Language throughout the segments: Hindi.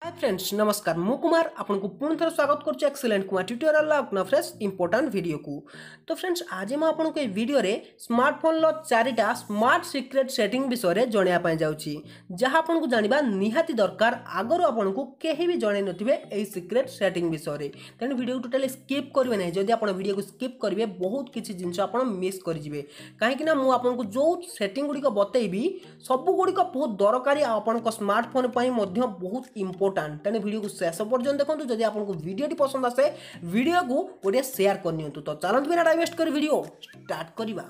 हाय फ्रेंड्स नमस्कार मु कुमार आपन को पुणी थर स्वागत करछु एक्सीलेंट कुमार ट्यूटोरियल अपना फ्रेश इंपोर्टेंट वीडियो को। तो फ्रेंड्स आज मैं आपन को ए वीडियो रे स्मार्टफोन लो चारिटा स्मार्ट सीक्रेट सेटिंग विषय रे जणिया पय जाउची जहा आपन को जानिबा निहाती दरकार आगर आपन को केही भी जणै नथिबे ए सीक्रेट सेटिंग विषय रे। तेन वीडियो को टोटली स्किप करबे नै जदि आपन वीडियो को स्किप करबे बहुत किछि जिंस आपन मिस कर जिवे काहे कि ना मु आपन को जो सेटिंग गुडी को बतेइबी सब गुडी को बहुत दरकारी आपन को स्मार्टफोन पय मध्य बहुत इंपोर्टेंट तेने वीडियो को शेष पर्यंत देखो जदि आपको वीडियो पसंद आसे वीडियो को गोटे शेयर करनी तो चलते बिना टाइम वेस्ट कर वीडियो स्टार्ट करिबा।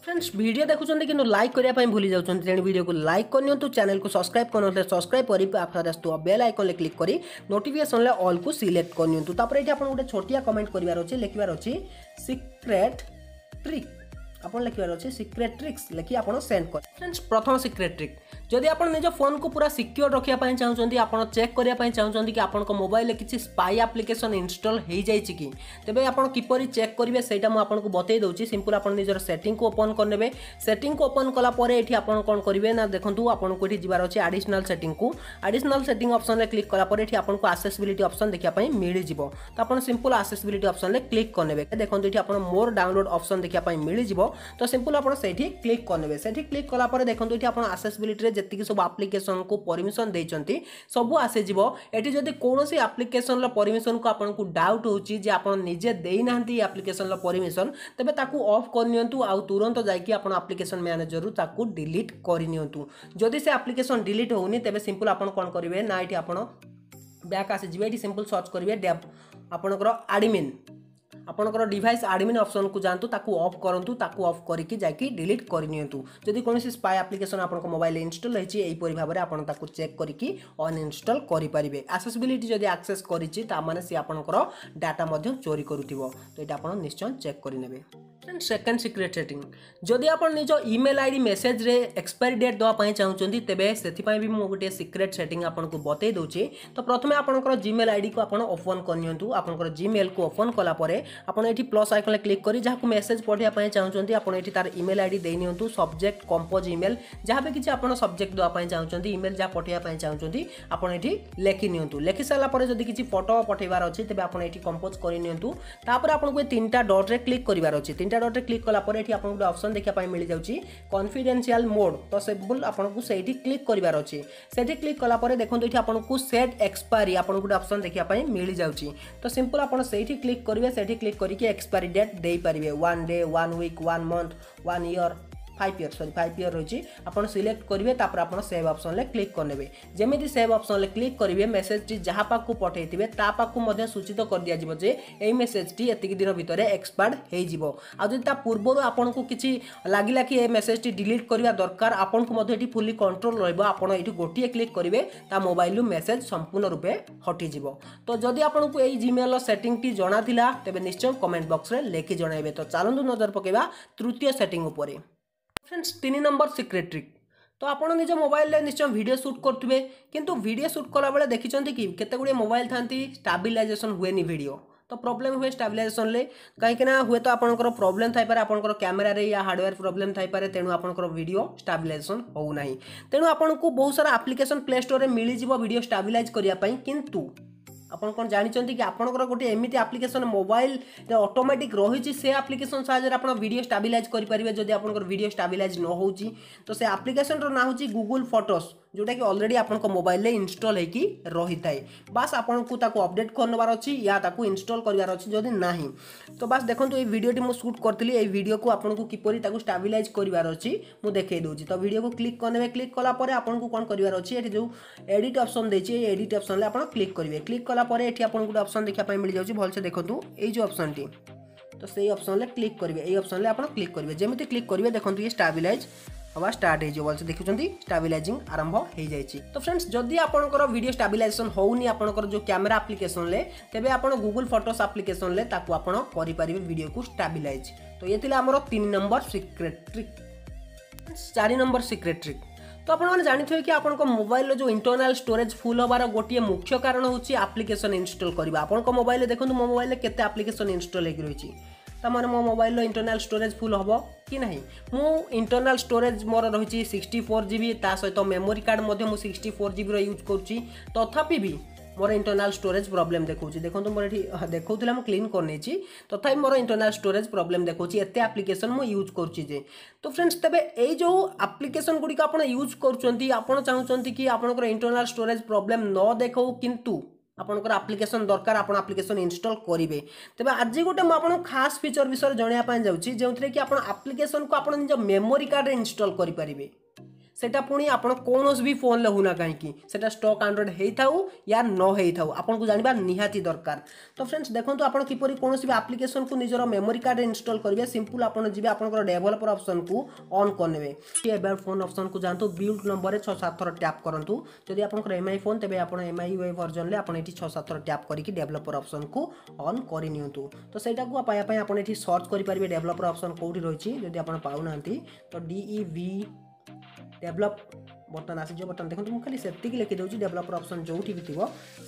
फ्रेंड्स वीडियो देखुछन कि लाइक करिया पय भूली जाउछन तेन वीडियो को लाइक करनियो तो चैनल को सब्सक्राइब करनले सब्सक्राइब करी आफर आस्तु बेल आइकन ले क्लिक करी नोटिफिकेशन ले ऑल को सिलेक्ट करनियो तो तापर एठी आपन गोटे छोटिया कमेंट करिवार अछि लिखिवार अछि सीक्रेट ट्रिक आपन लिखिवार अछि सीक्रेट ट्रिक्स लिखि आपन सेंड कर। फ्रेंड्स प्रथम सीक्रेट ट्रिक जदि आपन निज फोन को पूरा सिक्योर रखिया पय चाहउछंती आपन चेक करिया पय चाहउछंती कि आपन को मोबाइल ले किछि स्पाई एप्लीकेशन इंस्टॉल हेइ जाय छि कि तबे आपन किपरि चेक करिवे सेटा म आपन को बतै दउछि। सिंपल आपन निजर सेटिंग को ओपन करनेबे सेटिंग को ओपन कला परे एठी आपन कोन करिवे ना देखंतु आपन को एठी जिबार अछि एडिशनल सेटिंग ऑप्शन ले क्लिक कला परे एठी आपन को एक्सेसिबिलिटी ऑप्शन देखिया पय मिलि जिवो तो आपन सिंपल एक्सेसिबिलिटी ऑप्शन ले क्लिक करनेबे देखंतु एठी आपन मोर डाउनलोड ऑप्शन देखिया पय मिलि जिवो तो सिंपल आपन सेठी क्लिक करनेबे सेठी क्लिक कला परे देखंतु एठी आपन एक्सेसिबिलिटी रे जति सब एप्लीकेशन को परमिशन देइचंती सब आसे जिवो एठी जदि कोनोसी एप्लीकेशन लो परमिशन को आपन को डाउट होची जे आपन निजे देइ नाहंती एप्लीकेशन लो परमिशन तबे ताकू ऑफ करनियंतु आ तुरंत जाई कि आपन एप्लीकेशन मैनेजर रु ताकू डिलीट करनियंतु जदि से एप्लीकेशन डिलीट होउनी तबे सिंपल आपन कोन करिवे ना एठी आपन बैक आसे जिवे एठी सिंपल सर्च करिवे डेप आपनकर एडमिन आपनकर डिवाइस एडमिन ऑप्शन को जानतु ताकू ऑफ करंतु ताकू ऑफ करिकि जाकी डिलीट करनियंतु जदि कोनोसी स्पाई एप्लीकेशन आपनको मोबाइल इंस्टॉल हेछि एई परि भाबरे आपन ताकू चेक करिकि अनइंस्टॉल करि परिबे। एक्सेसिबिलिटी जदि एक्सेस करिछि ता माने से आपनकर डाटा मध्ये चोरी करूथिबो तो एटा आपन निश्चय चेक करि नेबे। सेकंड सीक्रेट सेटिंग जदि आपन निजो ईमेल आईडी मेसेज रे एक्सपायरी डेट दवा पय चाहउचंती तेबे सेथि पय भी मो गोटे सीक्रेट सेटिंग आपन को बतै दउछि। तो प्रथमे आपनकर जीमेल आईडी को आपन ओपन करनियंतु आपनकर जीमेल को ओपन कला परे आपन एठी प्लस आइकन ले क्लिक करी जहां को मेसेज पढिया पय चाहउचंती आपन एठी तार ईमेल आईडी देइ नियंतु सब्जेक्ट कंपोज ईमेल जहां पे किछि आपन सब्जेक्ट दवा पय चाहउचंती ईमेल जा पठिया पय चाहउचंती आपन एठी लेखि नियंतु लेखि साला परे जदि किछि फोटो पठेबार अछि तबे आपन एठी कंपोज करि नियंतु तापर आपन को तीनटा डॉट रे क्लिक करिवार अछि तीनटा डॉट रे क्लिक कला परे एठी आपन को ऑप्शन देखिया पय मिलि जाउची कॉन्फिडेंशियल मोड तो सिंपल आपन को सेठी क्लिक करिवार अछि सेठी क्लिक कला परे देखंतु एठी आपन को सेट एक्सपायरी आपन को ऑप्शन देखिया पय मिलि जाउची तो सिंपल आपन सेठी क्लिक करिवे सेठी क्लिक करिके एक्सपायरी डेट देई परिवे 1 day 1 week 1 month 1 year 5 year रही आपन सिलेक्ट करिवे तापर आपन सेव ऑप्शन ले क्लिक करनेबे जेमिति सेव ऑप्शन ले क्लिक करिवे मेसेज टी जहां पाक को पठेइतिबे ता पाक को मध्ये सूचित कर दिया जिवो जे एई मेसेज टी एतिक दिन भितरे एक्सपायर्ड हेइ जिवो आ जदि ता पूर्वरो आपन को किछि लागिला कि ए मेसेज टी डिलीट करिवा दरकार आपन को मध्ये एटी फुली कंट्रोल रहइबो आपन एटी गोटिए क्लिक करिवे ता मोबाइल लो मेसेज संपूर्ण रूपे हटि जिवो। तो जदि आपन को एई जीमेल लो सेटिंग टी जणा थिला तबे निश्चय कमेंट बॉक्स रे लेखि जणाइबे। तो चालंतु नजर पकेबा तृतीय सेटिंग उपरे। फ्रेंड्स 3 नंबर सीक्रेट ट्रिक तो आपन निज मोबाइल ले निश्चय वीडियो शूट करथुबे किंतु वीडियो शूट कला बेले देखिचंती कि केते गुडे मोबाइल थांती स्टेबलाइजेशन हुएनी वीडियो तो प्रॉब्लम हुए स्टेबलाइजेशन ले कहीं ना हुए तो आपनकर प्रॉब्लम थाई पारे आपनकर कैमरा रे या हार्डवेयर प्रॉब्लम थाई पारे तेनु आपनकर वीडियो स्टेबलाइजेशन हो नाही तेनु आपन को बहुत सारा एप्लीकेशन प्ले स्टोर रे मिलि जिवो वीडियो स्टेबलाइज करिया पई किंतु आपन कोन जानिचंती कि आपनकर गोटे एमिति एप्लीकेशन मोबाइल रे ऑटोमेटिक रहिछि से एप्लीकेशन साहाय्य आपन वीडियो स्टेबलाइज करि परिबे जदि आपनकर वीडियो स्टेबलाइज न होउछि तो से एप्लीकेशन रो ना होछि गूगल फोटोस जोटा कि ऑलरेडी आपन को मोबाइल ले इंस्टॉल हेकी रही थाए बस आपन को ताको अपडेट करनबार अछि या ताको इंस्टॉल करिवार अछि जदि नाही तो बस देखंतु ए वीडियो टी मु शूट करतली ए वीडियो को आपन को किपरि ताको स्टेबलाइज करिवार अछि मु देखै दोछि। तो वीडियो को क्लिक करनेबे क्लिक कला परे आपन को कोन करिवार अछि एठी जो एडिट ऑप्शन दैछि एडिट ऑप्शन ले आपन क्लिक करिवे क्लिक कला परे एठी आपन को ऑप्शन देखिया पय मिल जाउछि भल से देखंतु ए जो ऑप्शन टी तो सेही ऑप्शन ले क्लिक करिवे ए ऑप्शन ले आपन क्लिक करिवे जेमिति क्लिक करिवे देखंतु ये स्टेबलाइज हवा स्टार्ट हे जो बोल से देखुचंती स्टेबलाइजिंग आरंभ हे जायछि। तो फ्रेंड्स जदि आपनकर वीडियो स्टेबलाइजेशन होउनी आपनकर जो कैमरा एप्लीकेशन ले तबे आपन गूगल फोटोस एप्लीकेशन ले ताकू आपन करि परिबे वीडियो को स्टेबलाइज। तो ये थिला हमर 3 number secret trick. 4 number secret trick तो आपने जानते कि आपन मोबाइल जो इंटरनल स्टोरेज फुल हबार गोटे मुख्य कारण होची एप्लिकेशन इंस्टॉल करबा। आपन मोबाइल देखो मो मोबाइल केते एप्लिकेशन इंस्टॉल हो रही तमाने मो मोबाइल इंटरनल स्टोरेज फुल हम कि नहीं। मो इंटरनल स्टोरेज मोर रही 64 GB ता सहित मेमोरी कार्ड मु 64 GB यूज करुच्ची तथापि भी मोर इंटरनल स्टोरेज प्रॉब्लम देखो देखो मोर ये देखा मुझे क्लीन करनी तथा मोर इंटरनल स्टोरेज प्रॉब्लम देखो एत एप्लिकेशन मु यूज करुच्ची। तो फ्रेंड्स तेबे ए जो एप्लिकेशन गुड़िक आप यूज कर चाहते कि आपंकर इंटरनल स्टोरेज प्रॉब्लम न देखो किंतु आपंकर एप्लिकेशन दरकार आप एप्लिकेशन इंस्टॉल करेंगे तेज आज गोटे मुझे खास फीचर विषय जनवाई जाऊँगी जो कि आप एप्लिकेशन को आप निज मेमोरी कार्ड इंस्टॉल करेंगे सेटा पुणी आपण कौन भी फोन ले होना कहीं सेटा स्टॉक एंड्रॉइड होता या न होता आपको जानवा निहाती दरकार। तो फ्रेंड्स देखो आप किपर कौन भी एप्लिकेशन को निजर मेमोरी कार्ड इंस्टॉल करेंगे सिंपल आप जी आप डेवलपर ऑप्शन को ऑन करने फोन ऑप्शन को जातु बिल्ड नंबर 6-7 थर टैप करूँ जदि आप एमआई फोन तेज आप एमआई वर्जन में आप 6-7 थर टैप करके डेवलपर ऑप्शन को ऑन करनी। तो सहीटा को पाइबा आप सर्च करेंगे डेवलपर ऑप्शन कौटी रही जदि आप पाऊना तो DEV डेवलप बटन आसीज बटन देखो मुझे खाली से लिखी दूसरी डेवलपर ऑप्शन जो भी थी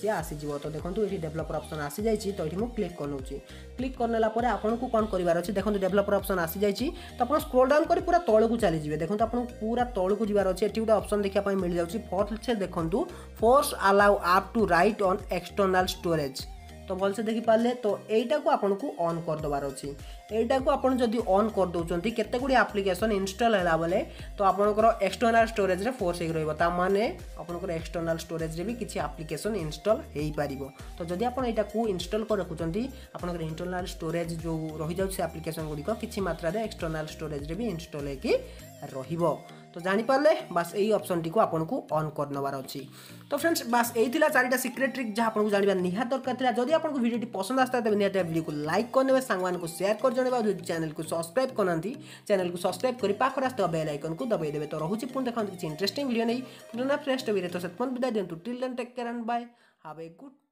सी आसीज। तो देखो ये डेवलपर ऑप्शन आसी जाइए तो ये मुझे क्लिक कर क्लिक करने आपको कौन करार अच्छे देखो डेवलपर ऑप्शन आसी जाइए तो आप स्क्रॉल डाउन कर पूरा तौक चलीजे देखो आप पूरा तौक जबार अच्छे ये गोटे ऑप्शन देखा मिल जाए फर्स्ट देखो force allow app to write on external storage. तो भल से देखिपारे तो यहीटा को आपन को ऑन कर देवार अच्छी यहीटा को आपन जदि ऑन कर दौरान केते गुडी एप्लिकेशन इंस्टॉल है बेले तो आपनकर एक्सटर्नल स्टोरेज रे फोर्स हो रहा माने आपनकर एक्सटर्नल स्टोरेज रे भी किसी एप्लिकेशन इंस्टॉल हो पारिबो। तो जदि आपन एटा को इंस्टॉल कर रखुचंती आपनकर इंटरनल स्टोरेज जो रही जाउ से एप्लिकेशन गुडी को किछि मात्रा रे एक्सटर्नल स्टोरेज रे भी इंस्टॉल होके रहिबो। तो जानीपारे बास यही ऑप्शन टी को आपन को ऑन कर नवार अच्छी। तो फ्रेंड्स बास यही थिला 4टा सीक्रेट ट्रिक जहाँ आपको जानवा निहात दरकार था। जदि आपको वीडियो पसंद आसता तेज निहात वीडियो को लाइक करने सांग को शेयर कर जनवा चैनल को सब्सक्राइब करना चैनल को सब्सक्राइब कर पाखर आस बेल आइकन को दबाई देवे। तो रोचे पुणी देखा किसी इंटरेस्टिंग वीडियो नहीं पुनः फ्रेश वीडियो तो से विदाय दिंतु till then take care and bye have a good